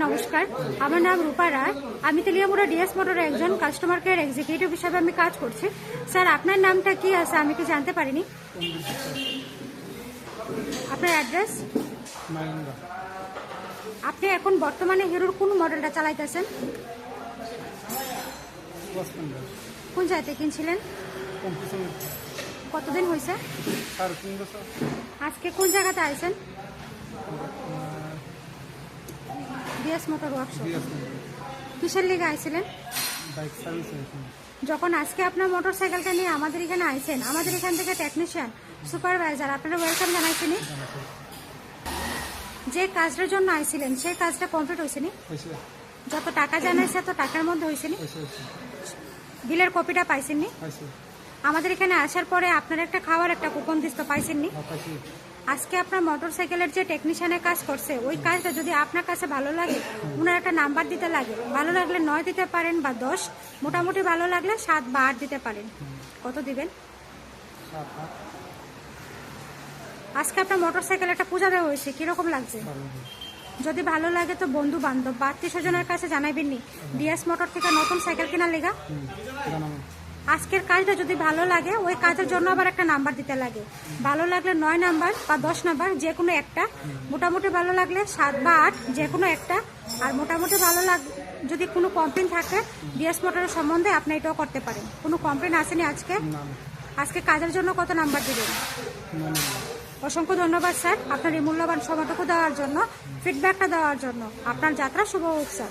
নমস্কার, আমার নাম রূপা রায়। আমি তেলিয়ামুড়া ডিএস মোটরের একজন কাস্টমার কেয়ার এক্সিকিউটিভ হিসাবে আমি কাজ করছি। স্যার, আপনার নামটা কি আছে আমি কি জানতে পারিনি? আপনার অ্যাড্রেস? আপনি এখন বর্তমানে হিরোর কোন মডেলটা চালাইতেছেন? কোন জায়গাতে কিনছিলেন? কতদিন হয়েছে? আজকে কোন জায়গাতে আইছেন? DS motor workshop. কিসের লিগে আইছিলেন? যখন আজকে আপনার মোটরসাইকেলটা নিয়ে আমাদের এখানে আইছেন, আমাদের এখান থেকে টেকনিশিয়ান, সুপারভাইজার আপনারা ওয়েলকাম জানাইছেনি। যে কাজটার জন্য আইছিলেন সেই কাজটা কমপ্লিট হয়েছেনি? যত টাকা জানাইছে তো টাকার মধ্যে হয়েছেনি? বিলের কপিটা পাইছেননি? আমাদের এখানে আসার পরে আপনার একটা খাওয়ার একটা কুপন দিস তো পাইছেননি? আজকে আপনার মোটরসাইকেলের যে টেকনিশিয়ানের কাজ করছে ওই কাজটা যদি আপনার কাছে ভালো লাগে, ওনার একটা নাম্বার দিতে লাগে। ভালো লাগলে 9 দিতে পারেন বা 10, মোটামুটি ভালো লাগলে 7 বা 8 দিতে পারেন। কত দিবেন? আজকে আপনার মোটরসাইকেল একটা পূজা দেওয়া হয়েছে, কিরকম লাগছে? যদি ভালো লাগে তো বন্ধু বান্ধব বা আত্মীয় স্বজনের কাছে জানাইবেননি ডিএস মোটর থেকে নতুন সাইকেল কেনার লেগা। আজকের কাজটা যদি ভালো লাগে ওই কাজের জন্য আবার একটা নাম্বার দিতে লাগে। ভালো লাগলে 9 নাম্বার বা 10 নাম্বার যে কোনো একটা, মোটামুটি ভালো লাগলে 7 বা 8 যে কোনো একটা। আর মোটামুটি ভালো যদি কোনো কমপ্লেন থাকে ডিএস মোটরের সম্বন্ধে আপনি এটাও করতে পারেন। কোনো কমপ্লেন আসেনি আজকে? আজকে কাজের জন্য কত নাম্বার দিবেন? অসংখ্য ধন্যবাদ স্যার, আপনার এই মূল্যবান সময়টুকু দেওয়ার জন্য, ফিডব্যাকটা দেওয়ার জন্য। আপনার যাত্রা শুভ হোক স্যার।